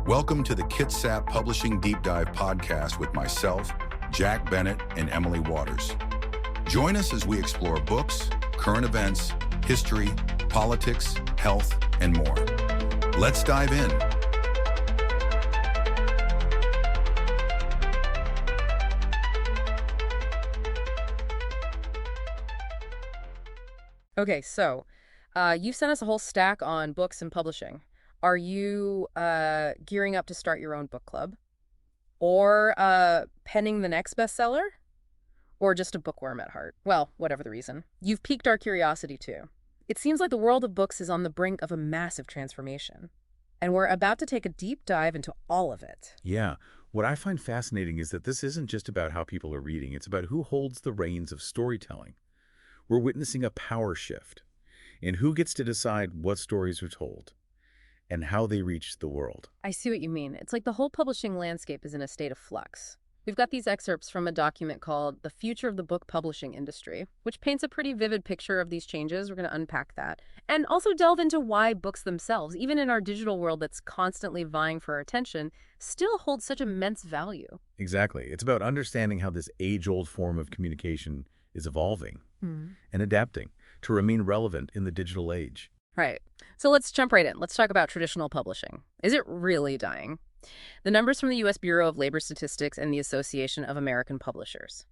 Welcome to the Kitsap Publishing Deep Dive podcast with myself, Jack Bennett, and Emily Waters. Join us as we explore books, current events, history, politics, health, and more. Let's dive in. Okay, so you sent us a whole stack on books and publishing. Are you gearing up to start your own book club? Or penning the next bestseller? Or just a bookworm at heart? Well, whatever the reason. You've piqued our curiosity too. It seems like the world of books is on the brink of a massive transformation. And we're about to take a deep dive into all of it. Yeah. What I find fascinating is that this isn't just about how people are reading. It's about who holds the reins of storytelling. We're witnessing a power shift in who gets to decide what stories are told and how they reach the world. I see what you mean. It's like the whole publishing landscape is in a state of flux. We've got these excerpts from a document called The Future of the Book Publishing Industry, which paints a pretty vivid picture of these changes. We're going to unpack that. And also delve into why books themselves, even in our digital world that's constantly vying for our attention, still hold such immense value. Exactly. It's about understanding how this age-old form of communication is evolving and adapting to remain relevant in the digital age. Right. So let's jump right in. Let's talk about traditional publishing. Is it really dying? The numbers from the U.S. Bureau of Labor Statistics and the Association of American Publishers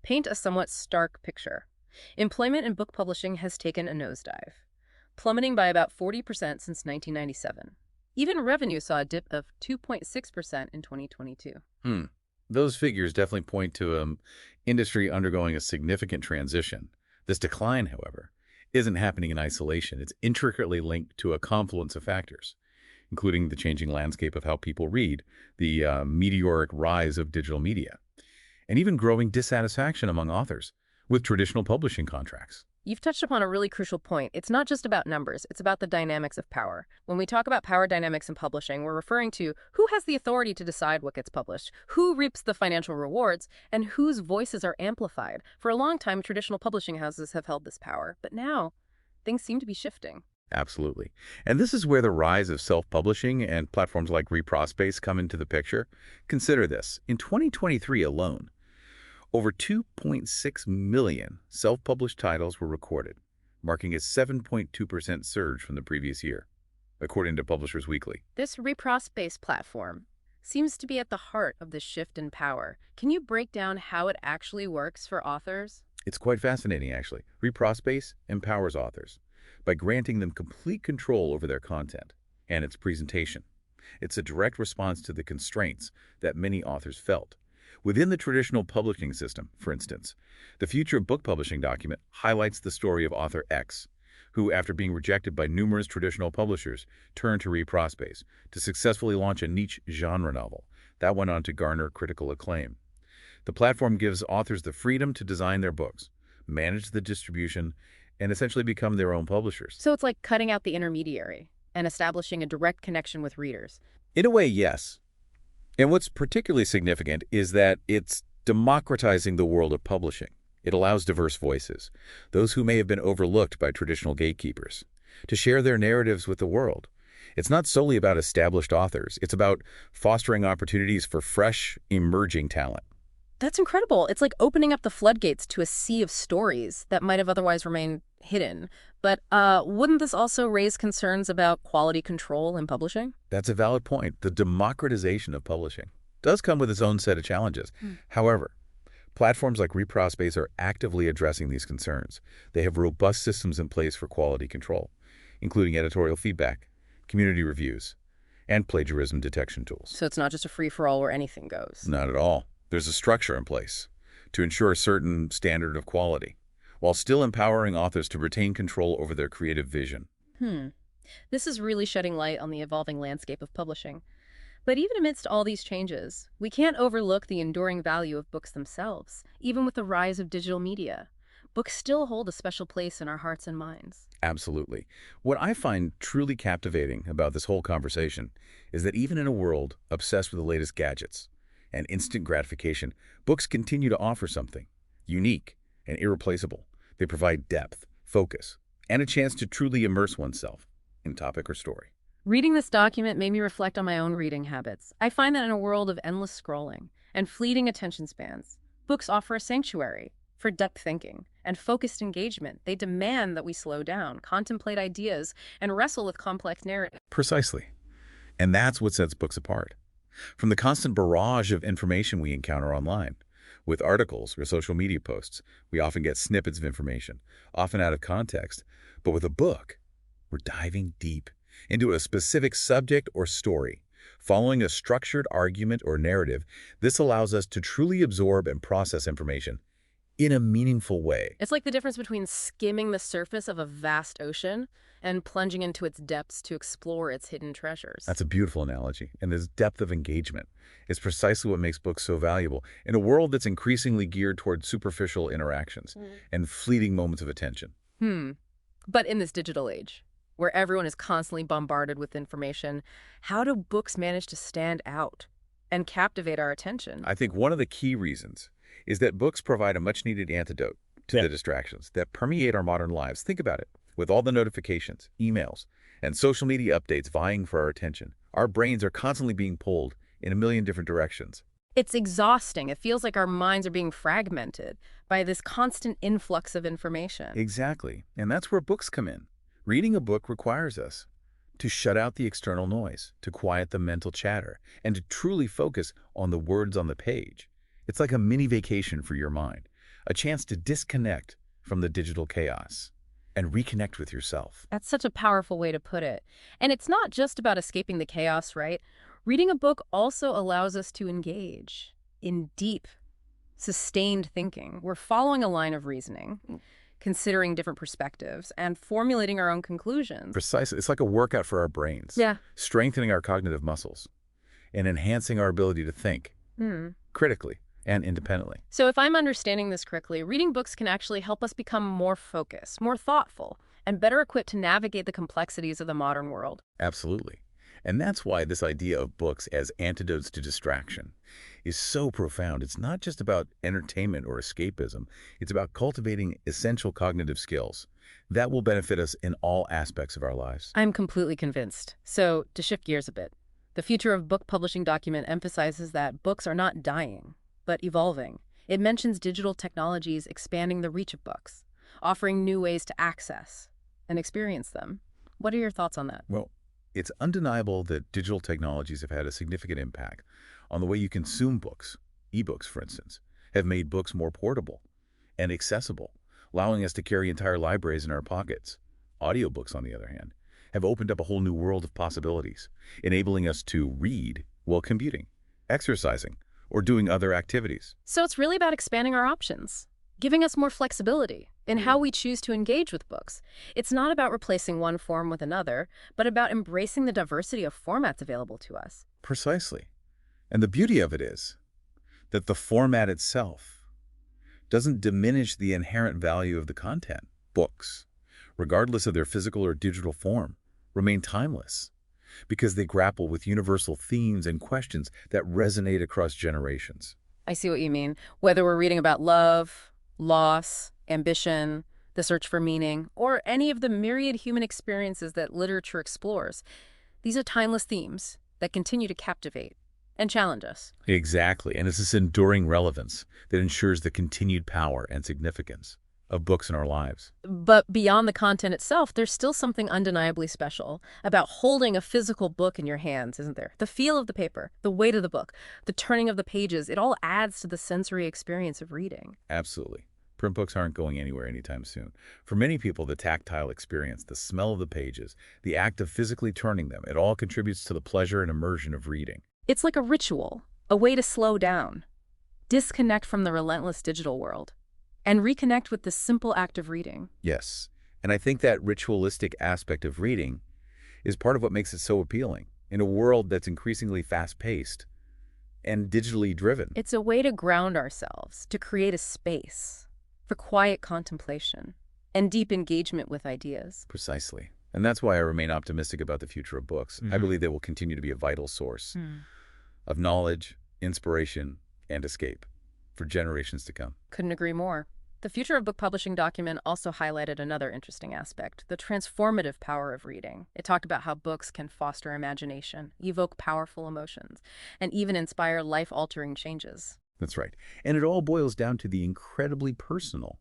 paint a somewhat stark picture. Employment in book publishing has taken a nosedive, plummeting by about 40% since 1997. Even revenue saw a dip of 2.6% in 2022. Those figures definitely point to an industry undergoing a significant transition. This decline, however, isn't happening in isolation. It's intricately linked to a confluence of factors, including the changing landscape of how people read, the meteoric rise of digital media, and even growing dissatisfaction among authors with traditional publishing contracts. You've touched upon a really crucial point. It's not just about numbers, it's about the dynamics of power. When we talk about power dynamics in publishing, we're referring to who has the authority to decide what gets published, who reaps the financial rewards, and whose voices are amplified. For a long time, traditional publishing houses have held this power, but now things seem to be shifting. Absolutely. And this is where the rise of self-publishing and platforms like Reprospace come into the picture. Consider this. In 2023 alone, over 2.6 million self-published titles were recorded, marking a 7.2% surge from the previous year, according to Publishers Weekly. This Reprospace platform seems to be at the heart of this shift in power. Can you break down how it actually works for authors? It's quite fascinating, actually. Reprospace empowers authors by granting them complete control over their content and its presentation. It's a direct response to the constraints that many authors felt. Within the traditional publishing system, for instance, the Future of Book Publishing document highlights the story of author X, who, after being rejected by numerous traditional publishers, turned to Reprospace to successfully launch a niche genre novel that went on to garner critical acclaim. The platform gives authors the freedom to design their books, manage the distribution, and essentially become their own publishers. So it's like cutting out the intermediary and establishing a direct connection with readers. In a way, yes. And what's particularly significant is that it's democratizing the world of publishing. It allows diverse voices, those who may have been overlooked by traditional gatekeepers, to share their narratives with the world. It's not solely about established authors. It's about fostering opportunities for fresh, emerging talent. That's incredible. It's like opening up the floodgates to a sea of stories that might have otherwise remained hidden. But wouldn't this also raise concerns about quality control in publishing? That's a valid point. The democratization of publishing does come with its own set of challenges. However, platforms like Reprospace are actively addressing these concerns. They have robust systems in place for quality control, including editorial feedback, community reviews, and plagiarism detection tools. So it's not just a free-for-all where anything goes. Not at all. There's a structure in place to ensure a certain standard of quality, while still empowering authors to retain control over their creative vision. This is really shedding light on the evolving landscape of publishing. But even amidst all these changes, we can't overlook the enduring value of books themselves. Even with the rise of digital media, books still hold a special place in our hearts and minds. Absolutely. What I find truly captivating about this whole conversation is that even in a world obsessed with the latest gadgets and instant gratification, books continue to offer something unique and irreplaceable. They provide depth, focus, and a chance to truly immerse oneself in topic or story. Reading this document made me reflect on my own reading habits. I find that in a world of endless scrolling and fleeting attention spans, books offer a sanctuary for depth thinking and focused engagement. They demand that we slow down, contemplate ideas, and wrestle with complex narratives. Precisely. And that's what sets books apart. From the constant barrage of information we encounter online, with articles or social media posts, we often get snippets of information, often out of context. But with a book, we're diving deep into a specific subject or story. Following a structured argument or narrative, this allows us to truly absorb and process information in a meaningful way. It's like the difference between skimming the surface of a vast ocean and plunging into its depths to explore its hidden treasures. That's a beautiful analogy, and this depth of engagement is precisely what makes books so valuable in a world that's increasingly geared toward superficial interactions and fleeting moments of attention. But in this digital age, where everyone is constantly bombarded with information, how do books manage to stand out and captivate our attention? I think one of the key reasons is that books provide a much-needed antidote to the distractions that permeate our modern lives. Think about it. With all the notifications, emails, and social media updates vying for our attention, our brains are constantly being pulled in a million different directions. It's exhausting. It feels like our minds are being fragmented by this constant influx of information. Exactly. And that's where books come in. Reading a book requires us to shut out the external noise, to quiet the mental chatter, and to truly focus on the words on the page. It's like a mini vacation for your mind, a chance to disconnect from the digital chaos and reconnect with yourself. That's such a powerful way to put it. And it's not just about escaping the chaos, right? Reading a book also allows us to engage in deep, sustained thinking. We're following a line of reasoning, considering different perspectives, and formulating our own conclusions. Precisely. It's like a workout for our brains, strengthening our cognitive muscles and enhancing our ability to think critically and independently. So if I'm understanding this correctly, reading books can actually help us become more focused, more thoughtful, and better equipped to navigate the complexities of the modern world. Absolutely. And that's why this idea of books as antidotes to distraction is so profound. It's not just about entertainment or escapism. It's about cultivating essential cognitive skills that will benefit us in all aspects of our lives. I'm completely convinced. So to shift gears a bit, the Future of Book Publishing document emphasizes that books are not dying, but evolving. It mentions digital technologies expanding the reach of books, offering new ways to access and experience them. What are your thoughts on that? Well, it's undeniable that digital technologies have had a significant impact on the way you consume books. Ebooks, for instance, have made books more portable and accessible, allowing us to carry entire libraries in our pockets. Audiobooks, on the other hand, have opened up a whole new world of possibilities, enabling us to read while commuting, exercising, or doing other activities. So it's really about expanding our options, giving us more flexibility in how we choose to engage with books. It's not about replacing one form with another, but about embracing the diversity of formats available to us. Precisely. And the beauty of it is that the format itself doesn't diminish the inherent value of the content. Books, regardless of their physical or digital form, remain timeless because they grapple with universal themes and questions that resonate across generations. I see what you mean. Whether we're reading about love, loss, ambition, the search for meaning, or any of the myriad human experiences that literature explores, these are timeless themes that continue to captivate and challenge us. Exactly, and it's this enduring relevance that ensures the continued power and significance of books in our lives. But beyond the content itself, there's still something undeniably special about holding a physical book in your hands, isn't there? The feel of the paper, the weight of the book, the turning of the pages, it all adds to the sensory experience of reading. Absolutely. Print books aren't going anywhere anytime soon. For many people, the tactile experience, the smell of the pages, the act of physically turning them, it all contributes to the pleasure and immersion of reading. It's like a ritual, a way to slow down, disconnect from the relentless digital world, and reconnect with the simple act of reading. Yes, and I think that ritualistic aspect of reading is part of what makes it so appealing in a world that's increasingly fast-paced and digitally driven. It's a way to ground ourselves, to create a space for quiet contemplation and deep engagement with ideas. Precisely. And that's why I remain optimistic about the future of books. I believe they will continue to be a vital source of knowledge, inspiration, and escape for generations to come. Couldn't agree more. The Future of Book Publishing document also highlighted another interesting aspect, the transformative power of reading. It talked about how books can foster imagination, evoke powerful emotions, and even inspire life-altering changes. That's right. And it all boils down to the incredibly personal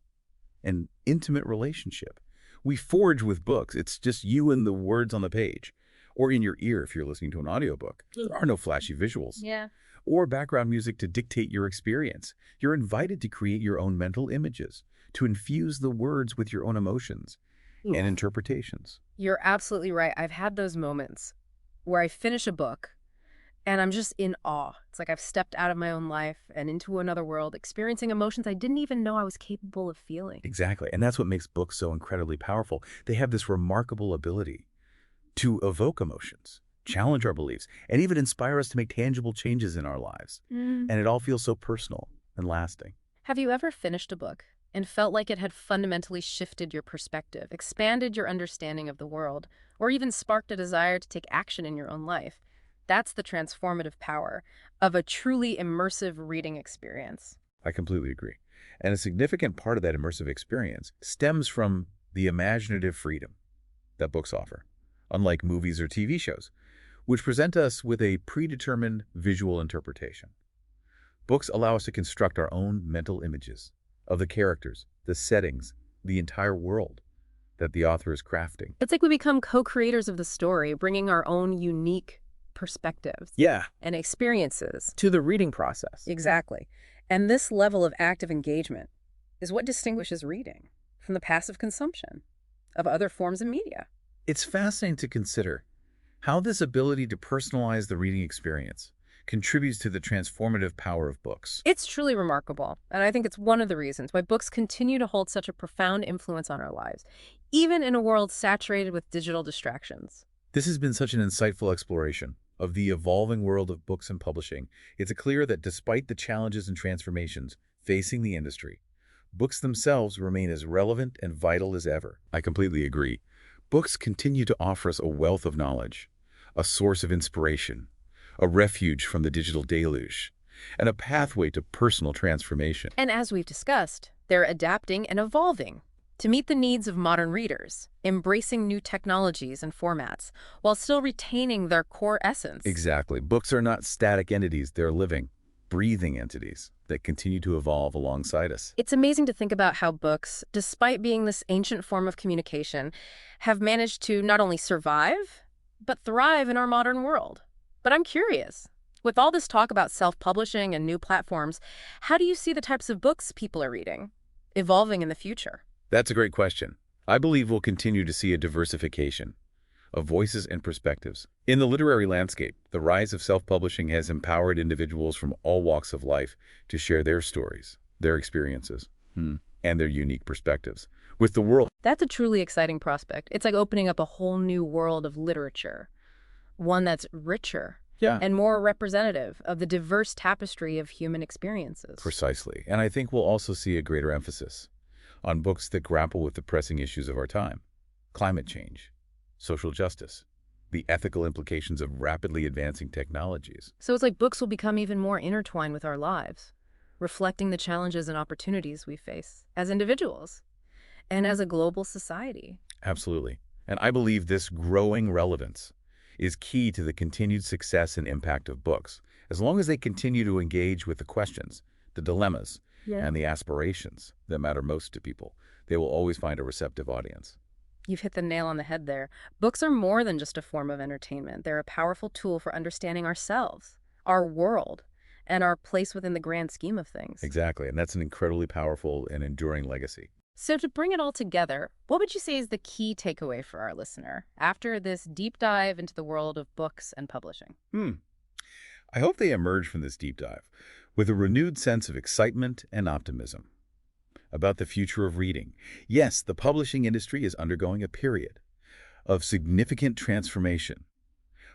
and intimate relationship we forge with books. It's just you and the words on the page, or in your ear if you're listening to an audiobook. There are no flashy visuals. Yeah. Or background music to dictate your experience. You're invited to create your own mental images, to infuse the words with your own emotions and interpretations. You're absolutely right. I've had those moments where I finish a book and I'm just in awe. It's like I've stepped out of my own life and into another world, experiencing emotions I didn't even know I was capable of feeling. Exactly. And that's what makes books so incredibly powerful. They have this remarkable ability to evoke emotions, challenge our beliefs, and even inspire us to make tangible changes in our lives. And it all feels so personal and lasting. Have you ever finished a book and felt like it had fundamentally shifted your perspective, expanded your understanding of the world, or even sparked a desire to take action in your own life? That's the transformative power of a truly immersive reading experience. I completely agree. And a significant part of that immersive experience stems from the imaginative freedom that books offer, unlike movies or TV shows, which present us with a predetermined visual interpretation. Books allow us to construct our own mental images of the characters, the settings, the entire world that the author is crafting. It's like we become co-creators of the story, bringing our own unique perspectives and experiences to the reading process. Exactly. And this level of active engagement is what distinguishes reading from the passive consumption of other forms of media. It's fascinating to consider how this ability to personalize the reading experience contributes to the transformative power of books. It's truly remarkable, and I think it's one of the reasons why books continue to hold such a profound influence on our lives, even in a world saturated with digital distractions. This has been such an insightful exploration of the evolving world of books and publishing. It's clear that despite the challenges and transformations facing the industry, books themselves remain as relevant and vital as ever. I completely agree. Books continue to offer us a wealth of knowledge, a source of inspiration, a refuge from the digital deluge, and a pathway to personal transformation. And as we've discussed, they're adapting and evolving to meet the needs of modern readers, embracing new technologies and formats, while still retaining their core essence. Exactly. Books are not static entities. They're living, breathing entities that continue to evolve alongside us. It's amazing to think about how books, despite being this ancient form of communication, have managed to not only survive, but thrive in our modern world. But I'm curious, with all this talk about self-publishing and new platforms, how do you see the types of books people are reading evolving in the future? That's a great question. I believe we'll continue to see a diversification of voices and perspectives. In the literary landscape, the rise of self-publishing has empowered individuals from all walks of life to share their stories, their experiences, and their unique perspectives with the world. That's a truly exciting prospect. It's like opening up a whole new world of literature, one that's richer and more representative of the diverse tapestry of human experiences. Precisely. And I think we'll also see a greater emphasis on books that grapple with the pressing issues of our time: climate change, social justice, the ethical implications of rapidly advancing technologies. So it's like books will become even more intertwined with our lives, reflecting the challenges and opportunities we face as individuals and as a global society. Absolutely. And I believe this growing relevance is key to the continued success and impact of books. As long as they continue to engage with the questions, the dilemmas, and the aspirations that matter most to people, they will always find a receptive audience. You've hit the nail on the head there. Books are more than just a form of entertainment. They're a powerful tool for understanding ourselves, our world, and our place within the grand scheme of things. Exactly, and that's an incredibly powerful and enduring legacy. So to bring it all together, what would you say is the key takeaway for our listener after this deep dive into the world of books and publishing? I hope they emerge from this deep dive with a renewed sense of excitement and optimism about the future of reading. Yes, the publishing industry is undergoing a period of significant transformation,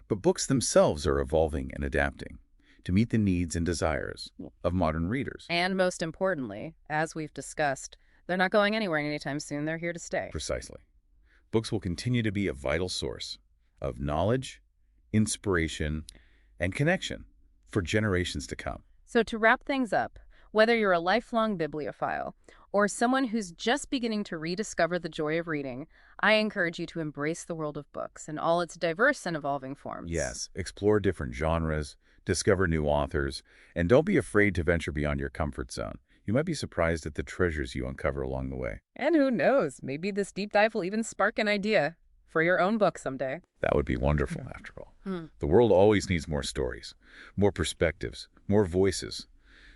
but books themselves are evolving and adapting to meet the needs and desires of modern readers. And most importantly, as we've discussed, they're not going anywhere anytime soon. They're here to stay. Precisely. Books will continue to be a vital source of knowledge, inspiration, and connection for generations to come. So to wrap things up, Whether you're a lifelong bibliophile or someone who's just beginning to rediscover the joy of reading, I encourage you to embrace the world of books in all its diverse and evolving forms. Yes, explore different genres, discover new authors, and don't be afraid to venture beyond your comfort zone. You might be surprised at the treasures you uncover along the way. And who knows, maybe this deep dive will even spark an idea for your own book someday. That would be wonderful, after all. The world always needs more stories, more perspectives, more voices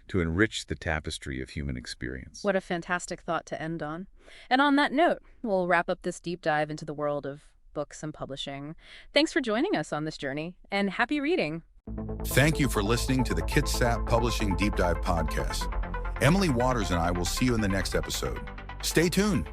to enrich the tapestry of human experience. What a fantastic thought to end on. And on that note, we'll wrap up this deep dive into the world of books and publishing. Thanks for joining us on this journey, and happy reading. Thank you for listening to the Kitsap Publishing Deep Dive Podcast. Emily Waters and I will see you in the next episode. Stay tuned.